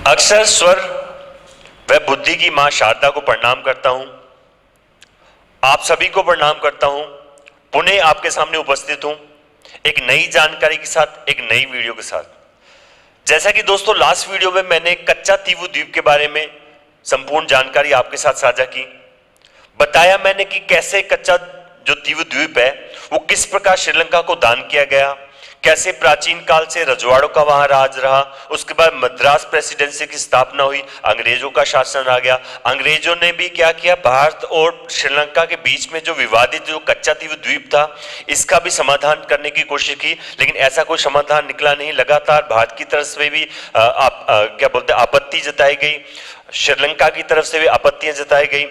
अक्षर स्वर व बुद्धि की मां शारदा को प्रणाम करता हूं। आप सभी को प्रणाम करता हूं। पुनः आपके सामने उपस्थित हूं एक नई जानकारी के साथ, एक नई वीडियो के साथ। जैसा कि दोस्तों लास्ट वीडियो में मैंने कच्चा तीवु द्वीप के बारे में संपूर्ण जानकारी आपके साथ साझा की। बताया मैंने कि कैसे कच्चा जो तीवु द्वीप है वो किस प्रकार श्रीलंका को दान किया गया, कैसे प्राचीन काल से रजवाड़ों का वहां राज रहा, उसके बाद मद्रास प्रेसिडेंसी की स्थापना हुई, अंग्रेजों का शासन आ गया। अंग्रेजों ने भी क्या किया, भारत और श्रीलंका के बीच में जो विवादित जो कच्चा तीवु द्वीप था इसका भी समाधान करने की कोशिश की, लेकिन ऐसा कोई समाधान निकला नहीं। लगातार भारत की तरफ से भी क्या बोलते हैं आपत्ति जताई गई, श्रीलंका की तरफ से भी आपत्तियां जताई गई।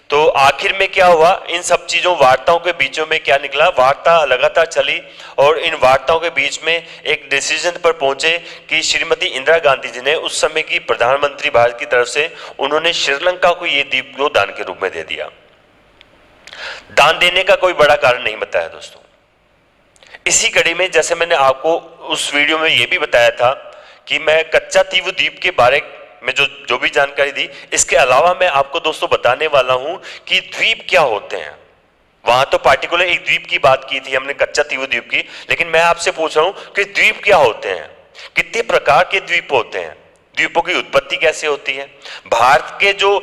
तो आखिर में क्या हुआ, इन सब चीजों वार्ताओं के बीचों में क्या निकला, वार्ता लगातार चली और इन वार्ताओं के बीच में एक डिसीजन पर पहुंचे कि श्रीमती इंदिरा गांधी जी ने, उस समय की प्रधानमंत्री भारत की तरफ से, उन्होंने श्रीलंका को ये द्वीप को दान के रूप में दे दिया। दान देने का कोई बड़ा कारण नहीं बताया दोस्तों। इसी कड़ी में जैसे मैंने आपको उस वीडियो में यह भी बताया था कि मैं कच्चा तीवु द्वीप के बारे में जो भी जानकारी दी, इसके अलावा मैं आपको दोस्तों बताने वाला हूं कि द्वीप क्या होते हैं। वहां तो पार्टिकुलर एक द्वीप की बात की थी हमने, कच्चा तीवु द्वीप की, लेकिन मैं आपसे पूछ रहा हूं कि द्वीप क्या होते हैं, कितने प्रकार के द्वीप होते हैं, द्वीपों की उत्पत्ति कैसे होती है। भारत के जो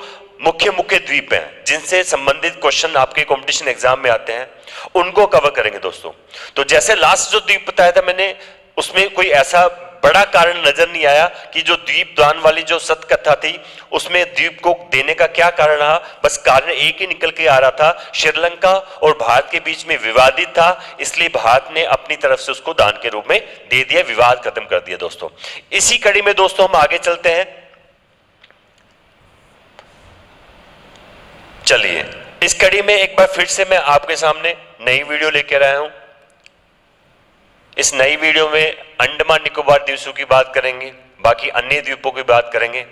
मुख्य मुख्य द्वीप हैं जिनसे संबंधित क्वेश्चन आपके कंपटीशन एग्जाम में आते हैं उनको कवर करेंगे दोस्तों। तो जैसे लास्ट जो द्वीप बताया था मैंने, उसमें कोई ऐसा बड़ा कारण नजर नहीं आया कि जो द्वीप दान वाली जो सत कथा थी उसमें द्वीप को देने का क्या कारण रहा। बस कारण एक ही निकल के आ रहा था, श्रीलंका और भारत के बीच में विवादित था, इसलिए भारत ने अपनी तरफ से उसको दान के रूप में दे दिया, विवाद खत्म कर दिया दोस्तों। इसी कड़ी में दोस्तों हम आगे चलते हैं। चलिए इस कड़ी में एक बार फिर से मैं आपके सामने नई वीडियो लेकर आया हूं। इस नई वीडियो में अंडमान निकोबार द्वीपों की बात करेंगे, बाकी अन्य द्वीपों की बात करेंगे।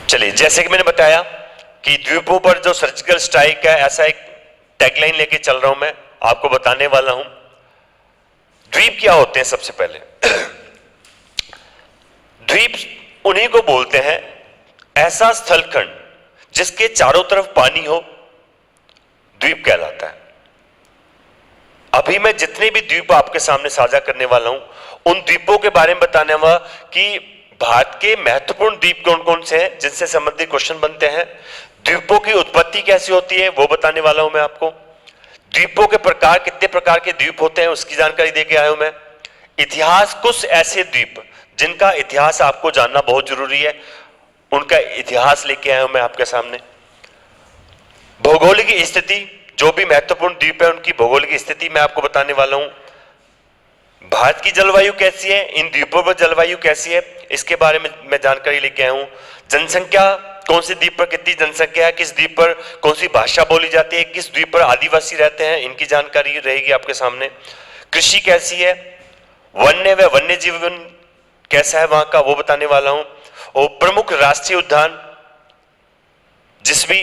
चलिए जैसे कि मैंने बताया कि द्वीपों पर जो सर्जिकल स्ट्राइक है, ऐसा एक टैगलाइन लेके चल रहा हूं मैं, आपको बताने वाला हूं। द्वीप क्या होते हैं सबसे पहले। द्वीप उन्हीं को बोलते हैं ऐसा स्थलखंड जिसके चारों तरफ पानी हो, द्वीप कहलाता है। अभी मैं जितने भी द्वीप आपके सामने साझा करने वाला हूं उन द्वीपों के बारे में बताने वाला कि भारत के महत्वपूर्ण द्वीप कौन कौन से हैं जिनसे संबंधित क्वेश्चन बनते हैं, द्वीपों की उत्पत्ति कैसी होती है वो बताने वाला हूं मैं आपको, द्वीपों के प्रकार, कितने प्रकार के द्वीप होते हैं उसकी जानकारी देके आया हूं मैं। इतिहास, कुछ ऐसे द्वीप जिनका इतिहास आपको जानना बहुत जरूरी है, उनका इतिहास लेके आया हूं मैं आपके सामने। भौगोलिक स्थिति, जो भी महत्वपूर्ण द्वीप है उनकी भौगोलिक स्थिति मैं आपको बताने वाला हूं। भारत की जलवायु कैसी है, इन द्वीपों पर जलवायु कैसी है, इसके बारे में मैं जानकारी लेके आया हूं। जनसंख्या, कौन से द्वीप पर कितनी जनसंख्या है, किस द्वीप पर कौन सी भाषा बोली जाती है, किस द्वीप पर आदिवासी रहते हैं, इनकी जानकारी रहेगी आपके सामने। कृषि कैसी है, वन्य व वन्य जीवन कैसा है वहां का, वो बताने वाला हूं। और प्रमुख राष्ट्रीय उद्यान जिस भी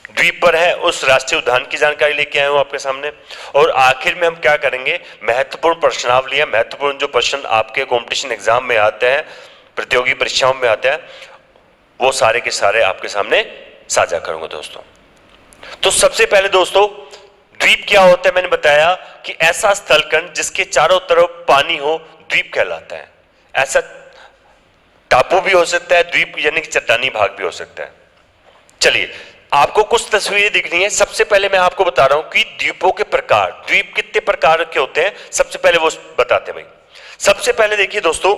द्वीप पर है उस राष्ट्रीय उद्यान की जानकारी लेके आया हूं आपके सामने। और आखिर में हम क्या करेंगे, महत्वपूर्ण प्रश्नावली, महत्वपूर्ण जो प्रश्न आपके कंपटीशन एग्जाम में आते हैं, प्रतियोगी परीक्षाओं में आते हैं, वो सारे के सारे आपके सामने साझा करूंगा दोस्तों। तो सबसे पहले दोस्तों द्वीप क्या होता है, मैंने बताया कि ऐसा स्थलखंड जिसके चारों तरफ पानी हो, द्वीप कहलाता है। ऐसा टापू भी हो सकता है, द्वीप यानी कि चट्टानी भाग भी हो सकता है। चलिए आपको कुछ तस्वीरें दिखनी है। सबसे पहले मैं आपको बता रहा हूं कि द्वीपों के प्रकार, द्वीप कितने प्रकार के होते हैं, सबसे पहले वो बताते हैं भाई। सबसे पहले देखिए दोस्तों,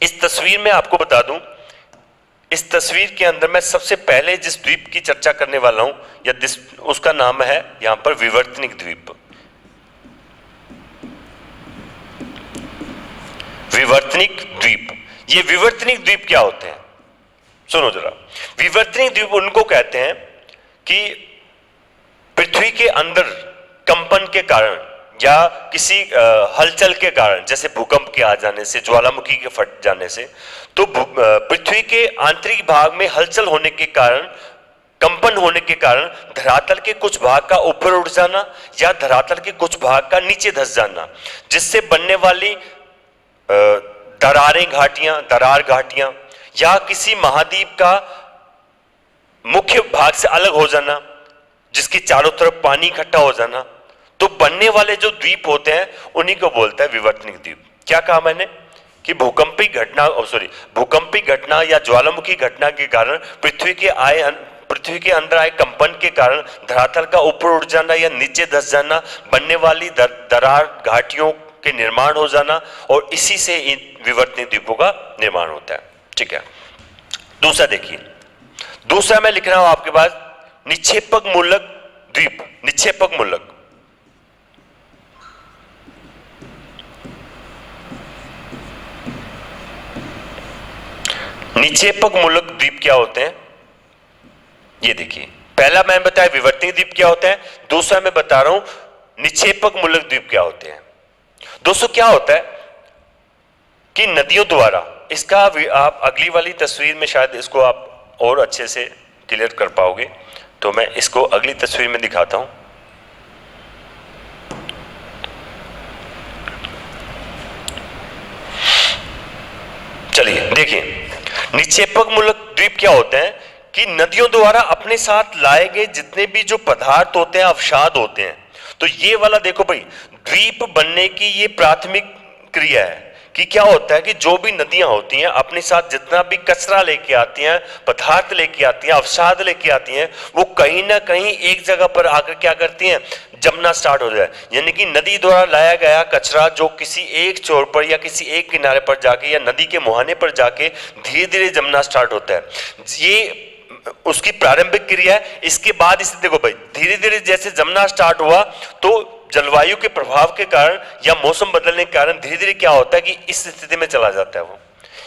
इस तस्वीर में आपको बता दूं, इस तस्वीर के अंदर मैं सबसे पहले जिस द्वीप की चर्चा करने वाला हूं या उसका नाम है यहां पर विवर्तनिक द्वीप। विवर्तनिक द्वीप, ये विवर्तनिक द्वीप क्या होते हैं सुनो जरा। विवर्तनिक द्वीप उनको कहते हैं कि पृथ्वी के अंदर कंपन के कारण या किसी हलचल के कारण, जैसे भूकंप के आ जाने से, ज्वालामुखी के फट जाने से, तो पृथ्वी के आंतरिक भाग में हलचल होने के कारण कंपन कंपन होने के कारण धरातल के कुछ भाग का ऊपर उठ जाना या धरातल के कुछ भाग का नीचे धंस जाना, जिससे बनने वाली दरार घाटियां या किसी महाद्वीप का मुख्य भाग से अलग हो जाना, जिसके चारों तरफ पानी इकट्ठा हो जाना, तो बनने वाले जो द्वीप होते हैं उन्हीं को बोलता है विवर्तनिक द्वीप। क्या कहा मैंने कि भूकंपी घटना या ज्वालामुखी घटना के कारण पृथ्वी के अंदर आए कंपन के कारण धरातल का ऊपर उठ जाना या नीचे धंस जाना, बनने वाली दरार घाटियों के निर्माण हो जाना, और इसी से इन विवर्तनिक द्वीपों का निर्माण होता है। ठीक है, दूसरा देखिए, दूसरा मैं लिख रहा हूं आपके पास निक्षेपक मूलक द्वीप। निक्षेपक मूलक, निक्षेपक मूलक द्वीप क्या होते हैं ये देखिए। पहला मैं बताया विवर्तनिक द्वीप क्या होता है, दूसरा मैं बता रहा हूं निक्षेपक मूलक द्वीप क्या होते हैं। दोस्तों क्या होता है कि नदियों द्वारा, इसका आप अगली वाली तस्वीर में शायद इसको आप और अच्छे से क्लियर कर पाओगे, तो मैं इसको अगली तस्वीर में दिखाता हूं। चलिए देखिए, निक्षेपक मूलक द्वीप क्या होते हैं कि नदियों द्वारा अपने साथ लाए गए जितने भी जो पदार्थ होते हैं, अवसाद होते हैं, तो ये वाला देखो भाई, द्वीप बनने की ये प्राथमिक क्रिया है कि क्या होता है कि जो भी नदियां होती हैं अपने साथ जितना भी कचरा लेके आती हैं, पदार्थ लेके आती हैं, अवसाद लेके आती हैं, वो कहीं ना कहीं एक जगह पर आकर क्या करती हैं, जमना स्टार्ट हो जाए। यानी कि नदी द्वारा लाया गया कचरा जो किसी एक छोर पर या किसी एक किनारे पर जाके या नदी के मुहाने पर जाके धीरे धीरे जमना स्टार्ट होता है, ये उसकी प्रारंभिक क्रिया है। इसके बाद इसे देखो भाई, धीरे धीरे जैसे जमना स्टार्ट हुआ तो जलवायु के प्रभाव के कारण या मौसम बदलने के कारण धीरे धीरे क्या होता है कि इस स्थिति में चला जाता है वो,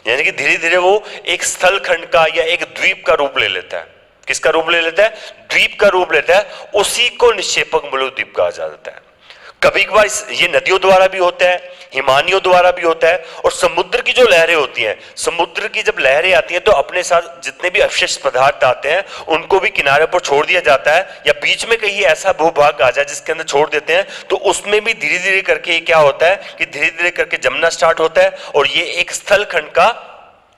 यानी कि धीरे धीरे वो एक स्थल खंड का या एक द्वीप का रूप ले लेता है। किसका रूप ले लेता है? द्वीप का रूप लेता है। उसी को निक्षेपक मूलक द्वीप कहा जाता है। कभी कभार ये नदियों द्वारा भी होता है, हिमानियों द्वारा भी होता है, और समुद्र की जो लहरें होती हैं, समुद्र की जब लहरें आती हैं तो अपने साथ जितने भी अवशिष्ट पदार्थ आते हैं उनको भी किनारे पर छोड़ दिया जाता है, या बीच में कहीं ऐसा भूभाग आ जाए जिसके अंदर छोड़ देते हैं, तो उसमें भी धीरे धीरे करके क्या होता है कि धीरे धीरे करके जमना स्टार्ट होता है और ये एक स्थल खंड का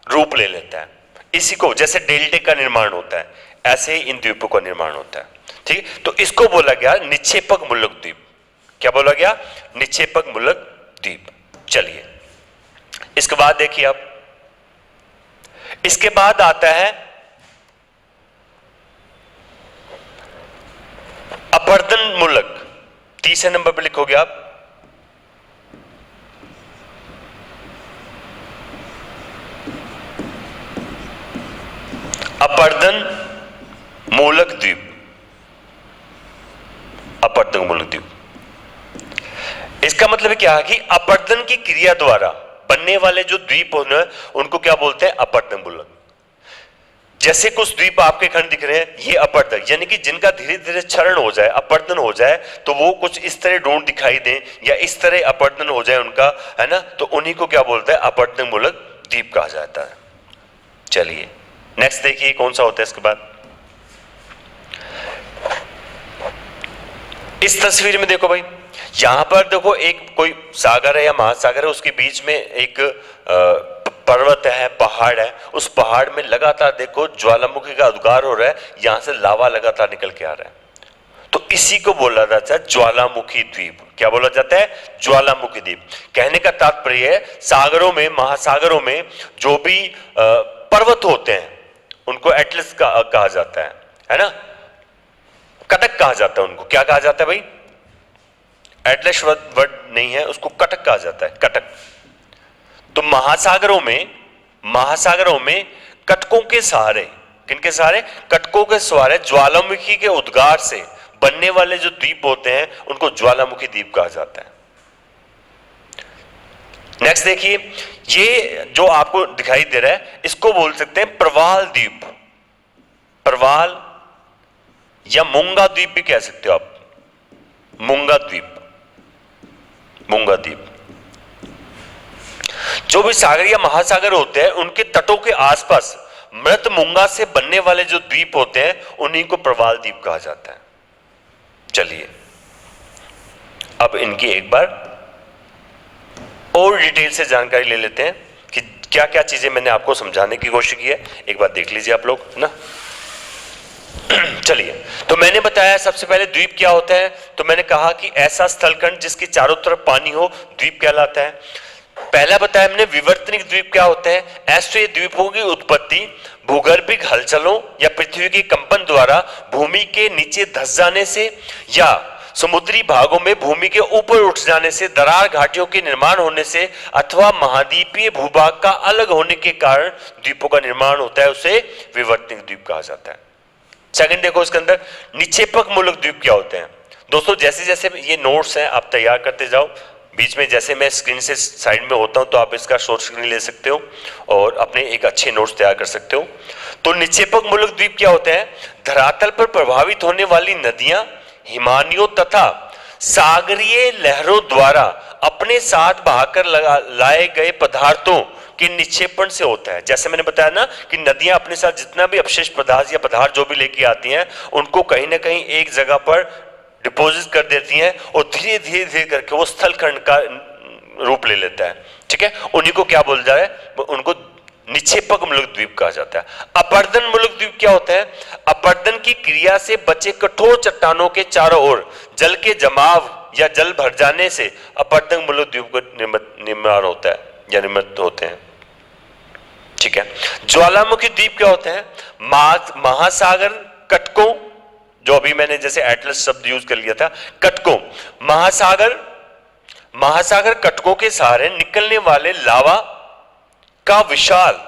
रूप ले लेता है। इसी को जैसे डेल्टे का निर्माण होता है, ऐसे ही इन द्वीपों का निर्माण होता है। ठीक, तो इसको बोला गया निक्षेपक मूलक द्वीप। क्या बोला गया? निक्षेपक मूलक द्वीप। चलिए इसके बाद देखिए आप, इसके बाद आता है अपरदन मूलक। तीसरे नंबर पर लिखोगे आप, अपरदन मूलक द्वीप। अपरदन मूलक द्वीप, इसका मतलब क्या है कि अपरदन की क्रिया द्वारा बनने वाले जो द्वीप होते हैं उनको क्या बोलते हैं? अपरदन मूलक। जैसे कुछ द्वीप आपके खंड दिख रहे हैं, ये अपरदन, यानी कि जिनका धीरे धीरे क्षरण हो जाए, अपरदन हो जाए, तो वो कुछ इस तरह ढूंढ दिखाई दें या इस तरह अपरदन हो जाए उनका, है ना, तो उन्हीं को क्या बोलते हैं? अपरदन मूलक द्वीप कहा जाता है। चलिए नेक्स्ट देखिए कौन सा होता है इसके बाद। इस तस्वीर में देखो भाई, यहां पर देखो एक कोई सागर है या महासागर है, उसके बीच में एक पर्वत है, पहाड़ है, उस पहाड़ में लगातार देखो ज्वालामुखी का उद्गार हो रहा है, यहां से लावा लगातार निकल के आ रहा है, तो इसी को बोला जाता है ज्वालामुखी द्वीप। क्या बोला जाता है? ज्वालामुखी द्वीप। कहने का तात्पर्य है सागरों में, महासागरों में जो भी पर्वत होते हैं उनको एटलस कहा जाता है ना, कटक कहा जाता है उनको। क्या कहा जाता है भाई? एटलस वर्ड नहीं है, उसको कटक कहा जाता है, कटक। तो महासागरों में कटकों के सहारे, किनके सहारे? कटकों के सहारे ज्वालामुखी के उद्गार से बनने वाले जो द्वीप होते हैं उनको ज्वालामुखी द्वीप कहा जाता है। नेक्स्ट देखिए, ये जो आपको दिखाई दे रहा है इसको बोल सकते हैं प्रवाल द्वीप। प्रवाल या मूंगा द्वीप भी कह सकते हो आप, मूंगा द्वीप। मूंगा द्वीप, जो भी सागर या महासागर होते हैं उनके तटों के आसपास मृत मूंगा से बनने वाले जो द्वीप होते हैं उन्हीं को प्रवाल द्वीप कहा जाता है। चलिए अब इनकी एक बार और डिटेल से जानकारी ले लेते हैं कि क्या क्या चीजें मैंने आपको समझाने की कोशिश की है। एक बार देख लीजिए आप लोग ना। चलिए, तो मैंने बताया सबसे पहले द्वीप क्या होता है। तो मैंने कहा कि ऐसा स्थलखंड जिसके चारों तरफ पानी हो द्वीप कहलाता है। पहला बताया हमने विवर्तनिक द्वीप क्या होते हैं। ऐसे द्वीपों की उत्पत्ति भूगर्भिक हलचलों या पृथ्वी के कंपन द्वारा भूमि के नीचे धंस जाने से या समुद्री भागों में भूमि के ऊपर उठ जाने से, दरार घाटियों के निर्माण होने से अथवा महाद्वीपीय भूभाग का अलग होने के कारण द्वीपों का निर्माण होता है, उसे विवर्तनिक द्वीप कहा जाता है। सेकंड देखो, इसके अंदर निक्षेपक मूलक द्वीप क्या होते हैं। दोस्तों जैसे जैसे ये नोट्स हैं आप तैयार करते जाओ, बीच में जैसे मैं स्क्रीन से साइड में होता हूं तो आप इसका शॉर्ट स्क्रीन ले सकते हो और अपने एक अच्छे नोट्स तैयार कर सकते हो। तो निक्षेपक मूलक द्वीप क्या होते हैं। धरातल पर प्रभावित होने वाली नदियां, हिमानियों तथा सागरीय लहरों द्वारा अपने साथ बहाकर लाए गए पदार्थों के निक्षेपण से होता है। जैसे मैंने बताया ना कि नदियां अपने साथ जितना भी अवशिष्ट पदार्थ या पदार्थ जो भी लेके आती हैं उनको कहीं ना कहीं एक जगह पर डिपोजिट कर देती हैं और धीरे धीरे धीरे करके वो स्थलखंड का रूप ले लेता है। ठीक है, उन्हीं को क्या बोल जा रहा है, उनको निक्षेपक मूलक द्वीप कहा जाता है। अपर्दन मूलक द्वीप क्या होता है। अपर्दन की क्रिया से बचे कठोर चट्टानों के चारों ओर जल के जमाव या जल भर जाने से अपर्दन मूलक द्वीप का निर्माण होता है या निर्मित होते हैं। ठीक है, ज्वालामुखी द्वीप क्या होते हैं। महासागर कटकों, जो अभी मैंने जैसे एटलस शब्द यूज कर लिया था, कटकों, महासागर कटकों के सहारे निकलने वाले लावा का विशाल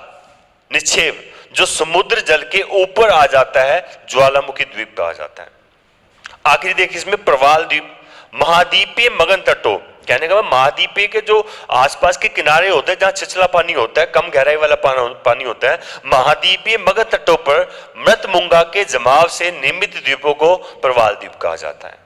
निक्षेप जो समुद्र जल के ऊपर आ जाता है, ज्वालामुखी द्वीप कहा जाता है। आखिरी देखिए इसमें प्रवाल द्वीप, महाद्वीपीय मगन तटों, कहने का महाद्वीपीय के जो आसपास के किनारे होते हैं जहां छिछला पानी होता है, कम गहराई वाला पानी होता है, महाद्वीपीय मगन तटों पर मृत मूंगा के जमाव से निर्मित द्वीपों को प्रवाल द्वीप कहा जाता है।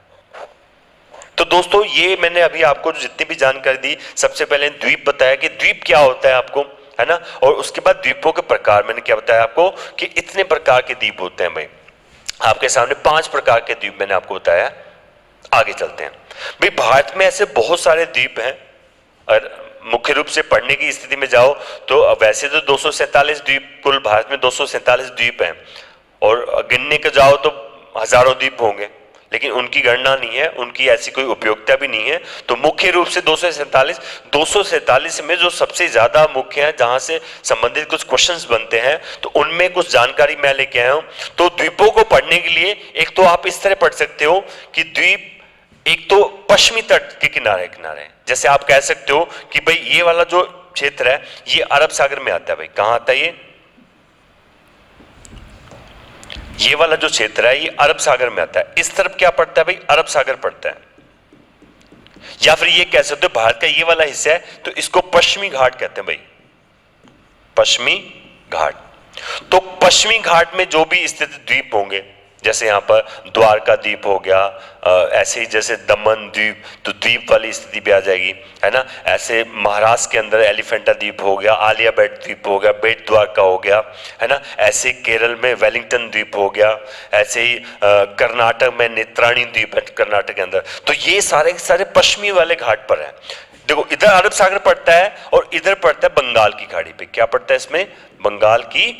तो दोस्तों ये मैंने अभी आपको जितनी भी जानकारी दी, सबसे पहले द्वीप बताया कि द्वीप क्या होता है आपको, है ना, और उसके बाद द्वीपों के प्रकार मैंने क्या बताया आपको कि इतने प्रकार के द्वीप होते हैं। भाई आपके सामने 5 प्रकार के द्वीप मैंने आपको बताया। आगे चलते हैं। भाई भारत में ऐसे बहुत सारे द्वीप हैं और मुख्य रूप से पढ़ने की स्थिति में जाओ तो वैसे तो 247 द्वीप, कुल भारत में 247 द्वीप हैं और गिनने के जाओ तो हजारों द्वीप होंगे, लेकिन उनकी गणना नहीं है, उनकी ऐसी कोई उपयोगिता भी नहीं है। तो मुख्य रूप से 247 में जो सबसे ज्यादा मुख्य है, जहां से संबंधित कुछ क्वेश्चंस बनते हैं, तो उनमें कुछ जानकारी मैं लेके आया हूं। तो द्वीपों को पढ़ने के लिए एक तो आप इस तरह पढ़ सकते हो कि द्वीप एक तो पश्चिमी तट के किनारे किनारे, जैसे आप कह सकते हो कि भाई ये वाला जो क्षेत्र है ये अरब सागर में आता है। भाई कहां आता है ये वाला जो क्षेत्र है ये अरब सागर में आता है। इस तरफ क्या पड़ता है भाई, अरब सागर पड़ता है। या फिर ये कह सकते हो भारत का ये वाला हिस्सा है तो इसको पश्चिमी घाट कहते हैं। भाई पश्चिमी घाट, तो पश्चिमी घाट में जो भी स्थित द्वीप होंगे, जैसे यहाँ पर द्वारका द्वीप हो गया, ऐसे ही जैसे दमन द्वीप, तो द्वीप वाली स्थिति भी आ जाएगी, है ना। ऐसे महाराष्ट्र के अंदर एलिफेंटा द्वीप हो गया, आलिया बेट द्वीप हो गया, बेट द्वारका हो गया, है ना। ऐसे केरल में वेलिंगटन द्वीप हो गया, ऐसे ही कर्नाटक में नेत्राणी द्वीप है कर्नाटक के अंदर। तो ये सारे सारे पश्चिमी वाले घाट पर है। देखो इधर अरब सागर पड़ता है और इधर पड़ता है बंगाल की खाड़ी पे। क्या पड़ता है इसमें, बंगाल की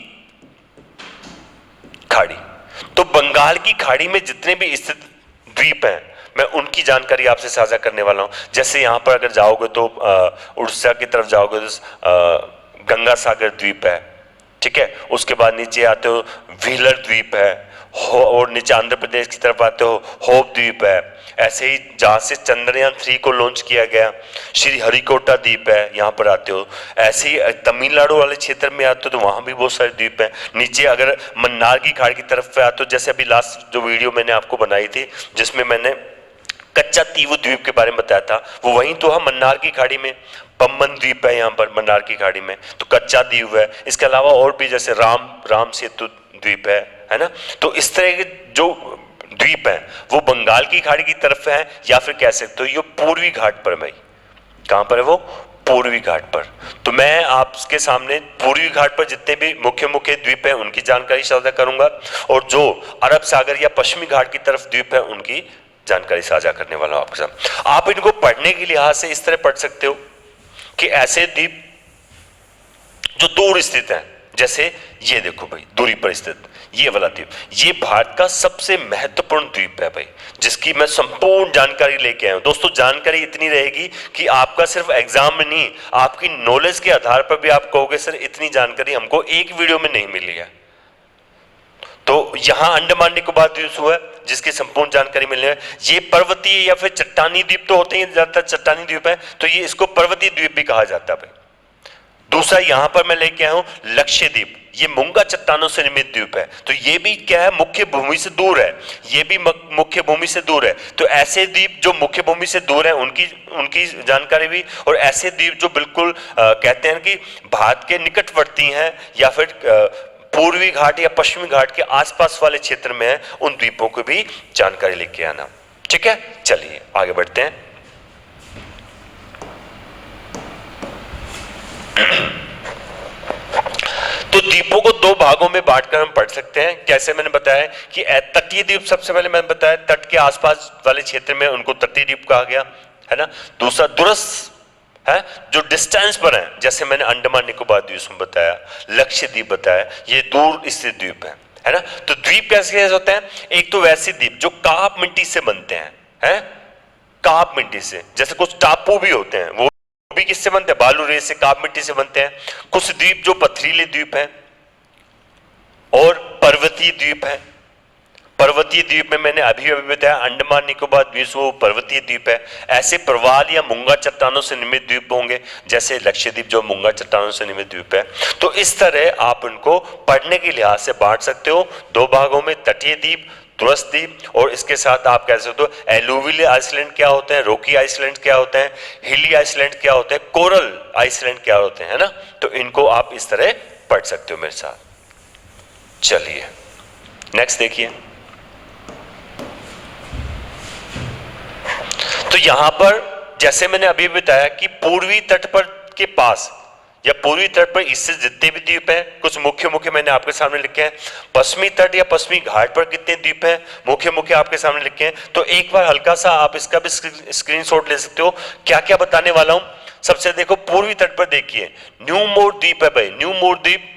खाड़ी। तो बंगाल की खाड़ी में जितने भी स्थित द्वीप हैं मैं उनकी जानकारी आपसे साझा करने वाला हूं। जैसे यहां पर अगर जाओगे तो उड़ीसा की तरफ जाओगे तो गंगा सागर द्वीप है, ठीक है। उसके बाद नीचे आते हो व्हीलर द्वीप है, और नीचे आंध्र प्रदेश की तरफ आते हो होप द्वीप है। ऐसे ही जहां से चंद्रयान 3 को लॉन्च किया गया श्री हरिकोटा द्वीप है, यहाँ पर आते हो। ऐसे ही तमिलनाडु वाले क्षेत्र में आते हो तो वहां भी बहुत सारे द्वीप हैं। नीचे अगर मन्नार की खाड़ी की तरफ पे आते हो, जैसे अभी लास्ट जो वीडियो मैंने आपको बनाई थी जिसमें मैंने कच्चा तीवु द्वीप के बारे में बताया था, वो वहीं तो है मन्नार की खाड़ी में। पम्बन द्वीप है यहाँ पर मन्नार की खाड़ी में, तो कच्चा द्वीप है। इसके अलावा और भी जैसे राम सेतु द्वीप है ना। तो इस तरह के जो द्वीप हैं वो बंगाल की खाड़ी की तरफ है, या फिर कह सकते हो ये पूर्वी घाट पर। भाई कहां पर है वो, पूर्वी घाट पर। तो मैं आपके सामने पूर्वी घाट पर जितने भी मुख्य मुख्य द्वीप हैं उनकी जानकारी साझा करूंगा, और जो अरब सागर या पश्चिमी घाट की तरफ द्वीप है उनकी जानकारी साझा करने वाला हूं आपके साथ। आप इनको पढ़ने के लिहाज से इस तरह पढ़ सकते हो कि ऐसे द्वीप जो दूर स्थित हैं, जैसे ये देखो भाई दूरी पर स्थित ये वाला द्वीप, ये भारत का सबसे महत्वपूर्ण द्वीप है भाई, जिसकी मैं संपूर्ण जानकारी लेके आया हूं। दोस्तों जानकारी इतनी रहेगी कि आपका सिर्फ एग्जाम में नहीं, आपकी नॉलेज के आधार पर भी आप कहोगे सर इतनी जानकारी हमको एक वीडियो में नहीं मिली है। तो यहां अंडमान निकोबार द्वीप हुआ है जिसकी संपूर्ण जानकारी मिलने है। ये पर्वतीय या फिर चट्टानी द्वीप तो होते हैं, ज्यादातर चट्टानी द्वीप है, तो ये इसको पर्वतीय द्वीप भी कहा जाता है भाई। दूसरा यहां पर मैं लेके आया हूं लक्षद्वीप, ये मूंगा चट्टानों से निर्मित द्वीप है। तो ये भी क्या है, मुख्य भूमि से दूर है, ये भी मुख्य भूमि से दूर है। तो ऐसे द्वीप जो मुख्य भूमि से दूर है उनकी जानकारी भी, और ऐसे द्वीप जो बिल्कुल कहते हैं कि भारत के निकटवर्ती हैं या फिर पूर्वी घाट या पश्चिमी घाट के आसपास वाले क्षेत्र में है, उन द्वीपों को भी जानकारी लेके आना। ठीक है, चलिए आगे बढ़ते हैं। तो द्वीपों को दो भागों में बांटकर हम पढ़ सकते हैं। कैसे, मैंने बताया कि तटीय द्वीप, सबसे पहले मैंने बताया तट के आसपास वाले क्षेत्र में उनको तटीय द्वीप कहा गया है ना। दूसरा दूरस्थ है जो डिस्टेंस पर है, जैसे मैंने अंडमान निकोबार द्वीप बताया, लक्षद्वीप बताया, ये दूर स्थित द्वीप है ना। तो द्वीप कैसे होते हैं, एक तो वैसे द्वीप जो काप मिट्टी से बनते हैं, काप मिट्टी से, जैसे कुछ टापू भी होते हैं वो भी किससे बनते हैं, बालू रेत से, काप मिट्टी से बनते हैं। कुछ द्वीप जो पथरीले द्वीप हैं, और पर्वतीय द्वीप है। पर्वतीय द्वीप में मैंने अभी बताया अंडमान निकोबार द्वीप वो पर्वतीय द्वीप है। ऐसे प्रवाल या मूंगा चट्टानों से निर्मित द्वीप होंगे, जैसे लक्षद्वीप जो मूंगा चट्टानों से निर्मित द्वीप है। तो इस तरह आप उनको पढ़ने के लिहाज से बांट सकते हो दो भागों में, तटीय द्वीप, तुरस्क द्वीप, और इसके साथ आप कह सकते हो एलुवियल आइसलैंड क्या होते हैं, रॉकी आइसलैंड क्या होते हैं, हिली आइसलैंड क्या होते हैं, कोरल आइसलैंड क्या होते हैं, है ना। तो इनको आप इस तरह पढ़ सकते हो मेरे साथ। चलिए नेक्स्ट देखिए। तो यहां पर जैसे मैंने अभी बताया कि पूर्वी तट पर के पास या पूर्वी तट पर इससे जितने भी द्वीप हैं, कुछ मुख्य मुख्य मैंने आपके सामने लिखे हैं। पश्चिमी तट या पश्चिमी घाट पर कितने द्वीप हैं, मुख्य मुख्य आपके सामने लिखे हैं। तो एक बार हल्का सा आप इसका भी स्क्रीनशॉट ले सकते हो, क्या क्या बताने वाला हूं। सबसे देखो पूर्वी तट पर देखिए न्यू मोर द्वीप है भाई, न्यू मोर द्वीप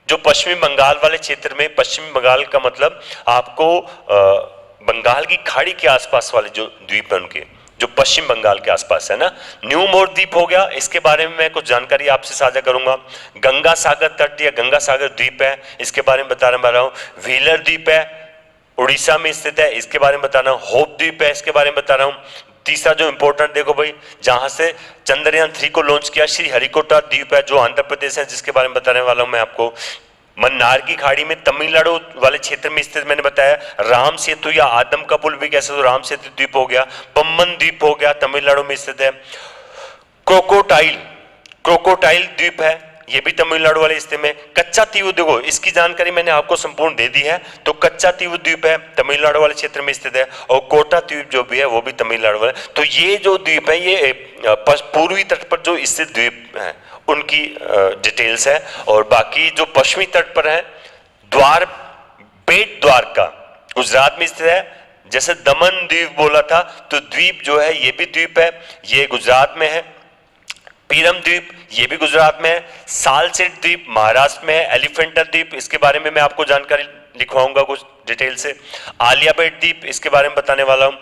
जो पश्चिमी बंगाल वाले क्षेत्र में, पश्चिमी बंगाल का मतलब आपको बंगाल की खाड़ी के आसपास वाले जो द्वीप है उनके, जो पश्चिम बंगाल के आसपास है ना, न्यू मोर द्वीप हो गया। इसके बारे में मैं कुछ जानकारी आपसे साझा करूंगा। गंगा सागर तट या गंगा सागर द्वीप है, इसके बारे में बताने वाला हूं। व्हीलर द्वीप है, उड़ीसा में स्थित है, इसके बारे में बता रहा हूं। होप द्वीप है, इसके बारे में बता रहा हूं। तीसरा जो इंपॉर्टेंट देखो भाई, जहां से चंद्रयान 3 को लॉन्च किया, श्री हरिकोटा द्वीप है जो आंध्र प्रदेश है, जिसके बारे में बताने वाला हूं मैं आपको। मन्नार की खाड़ी में तमिलनाडु वाले क्षेत्र में स्थित मैंने बताया राम सेतु या आदम का पुल भी कैसे, तो राम सेतु द्वीप हो गया। पम्बन द्वीप हो गया, तमिलनाडु में स्थित है। क्रोकोटाइल द्वीप है, ये भी तमिलनाडु वाले हिस्से में। कच्चा तीव देखो, इसकी जानकारी मैंने आपको संपूर्ण दे दी है। तो कच्चा तीव द्वीप है, तमिलनाडु वाले क्षेत्र में स्थित है। और कोटा द्वीप जो भी है वो भी तमिलनाडु वाले। तो ये जो द्वीप है ये पूर्वी तट पर जो स्थित द्वीप है उनकी डिटेल्स है। और बाकी जो पश्चिमी तट पर है, बेट द्वारका गुजरात में स्थित है। जैसे दमन द्वीप बोला था, तो द्वीप जो है ये भी द्वीप है, ये गुजरात में है। पीरम द्वीप ये भी गुजरात में है। सालसेट द्वीप महाराष्ट्र में है। एलिफेंटा द्वीप, इसके बारे में मैं आपको जानकारी लिखवाऊंगा कुछ डिटेल से। आलियाबेट द्वीप, इसके बारे में बताने वाला हूं।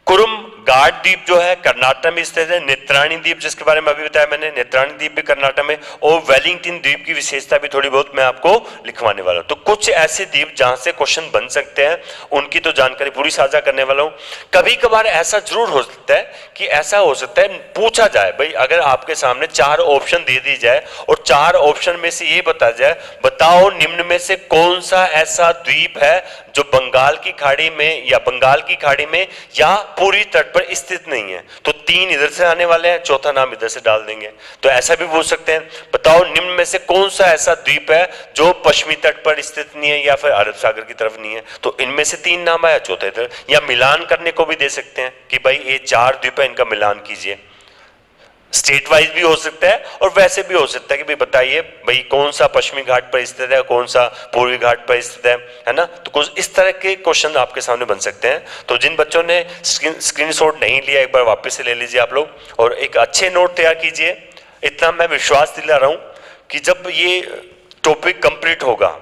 कुरुम घाट द्वीप जो है कर्नाटक में स्थित है। नेत्राणी द्वीप जिसके बारे में अभी बताया मैंने, नेत्राणी द्वीप भी कर्नाटक में। और वेलिंगटन द्वीप की विशेषता भी थोड़ी बहुत मैं आपको लिखवाने वाला हूं। तो कुछ ऐसे द्वीप जहां से क्वेश्चन बन सकते हैं, उनकी तो जानकारी पूरी साझा करने वाला हूं। कभी कभार ऐसा जरूर हो सकता है कि ऐसा हो सकता है पूछा जाए भाई, अगर आपके सामने 4 ऑप्शन दे दी जाए और 4 ऑप्शन में से ये बता जाए, बताओ निम्न में से कौन सा ऐसा द्वीप है जो बंगाल की खाड़ी में या बंगाल की खाड़ी में या पूर्वी तट पर स्थित नहीं है। तो 3 इधर से आने वाले हैं, चौथा नाम इधर से डाल देंगे। तो ऐसा भी पूछ सकते हैं, बताओ निम्न में से कौन सा ऐसा द्वीप है जो पश्चिमी तट पर स्थित नहीं है या फिर अरब सागर की तरफ नहीं है। तो इनमें से 3 नाम आया, चौथा इधर। या मिलान करने को भी दे सकते हैं कि भाई ये 4 द्वीप है, इनका मिलान कीजिए। स्टेट वाइज भी हो सकता है और वैसे भी हो सकता है कि भाई बताइए भाई कौन सा पश्चिमी घाट पर स्थित है, कौन सा पूर्वी घाट पर स्थित है ना। तो कुछ इस तरह के क्वेश्चन आपके सामने बन सकते हैं। तो जिन बच्चों ने स्क्रीनशॉट नहीं लिया, एक बार वापस से ले लीजिए आप लोग और एक अच्छे नोट तैयार कीजिए। इतना मैं विश्वास दिला रहा हूं कि जब ये टॉपिक कंप्लीट होगा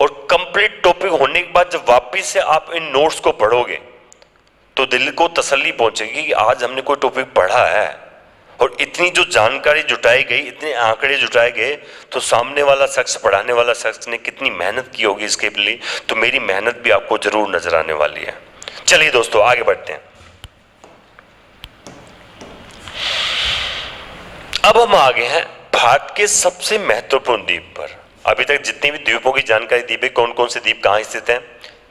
और कंप्लीट टॉपिक होने के बाद जब वापिस से आप इन नोट्स को पढ़ोगे तो दिल को तसल्ली पहुंचेगी कि आज हमने कोई टॉपिक पढ़ा है और इतनी जो जानकारी जुटाई गई, इतने आंकड़े जुटाए गए, तो सामने वाला शख्स, पढ़ाने वाला शख्स ने कितनी मेहनत की होगी इसके लिए। तो मेरी मेहनत भी आपको जरूर नजर आने वाली है। चलिए दोस्तों आगे बढ़ते हैं। अब हम आगे हैं भारत के सबसे महत्वपूर्ण द्वीप पर। अभी तक जितनी भी द्वीपों की जानकारी दी गई, कौन कौन से द्वीप कहां स्थित हैं,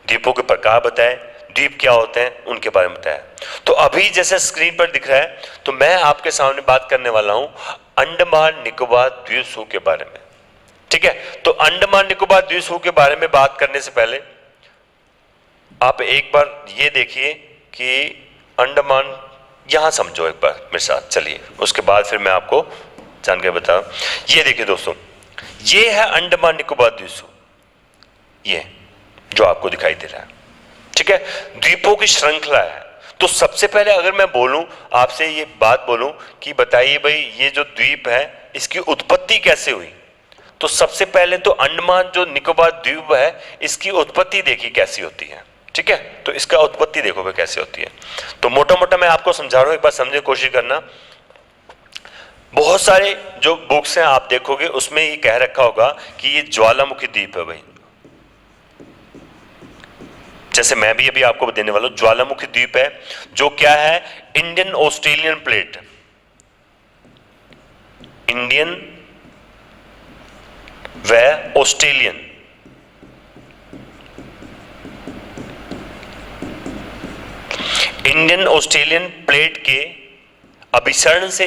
द्वीपों के प्रकार बताए, द्वीप क्या होते हैं, उनके बारे में बताया। तो अभी जैसे स्क्रीन पर दिख रहा है तो मैं आपके सामने बात करने वाला हूं अंडमान निकोबार द्वीप समूह के बारे में। ठीक है, तो अंडमान निकोबार द्वीप समूह के बारे में बात करने से पहले आप एक बार ये देखिए कि अंडमान, यहां समझो एक बार मेरे साथ, चलिए उसके बाद फिर मैं आपको जानकारी बता। ये देखिए दोस्तों, ये है अंडमान निकोबार द्वीप समूह, ये जो आपको दिखाई दे रहा है। ठीक है, द्वीपों की श्रृंखला है। तो सबसे पहले अगर मैं बोलूं, आपसे ये बात बोलूं कि बताइए भाई ये जो द्वीप है इसकी उत्पत्ति कैसे हुई, तो सबसे पहले तो अंडमान जो निकोबार द्वीप है इसकी उत्पत्ति देखिए कैसी होती है। ठीक है, तो इसका उत्पत्ति देखो भाई कैसे होती है। तो मोटा मोटा मैं आपको समझा रहा हूं, एक बार समझने की कोशिश करना। बहुत सारे जो बुक्स हैं आप देखोगे उसमें ये कह रखा होगा कि ये ज्वालामुखी द्वीप है भाई, जैसे मैं भी अभी आपको देने वाला हूं, ज्वालामुखी द्वीप है जो क्या है, इंडियन ऑस्ट्रेलियन प्लेट, इंडियन व ऑस्ट्रेलियन, इंडियन ऑस्ट्रेलियन प्लेट के अभिसरण से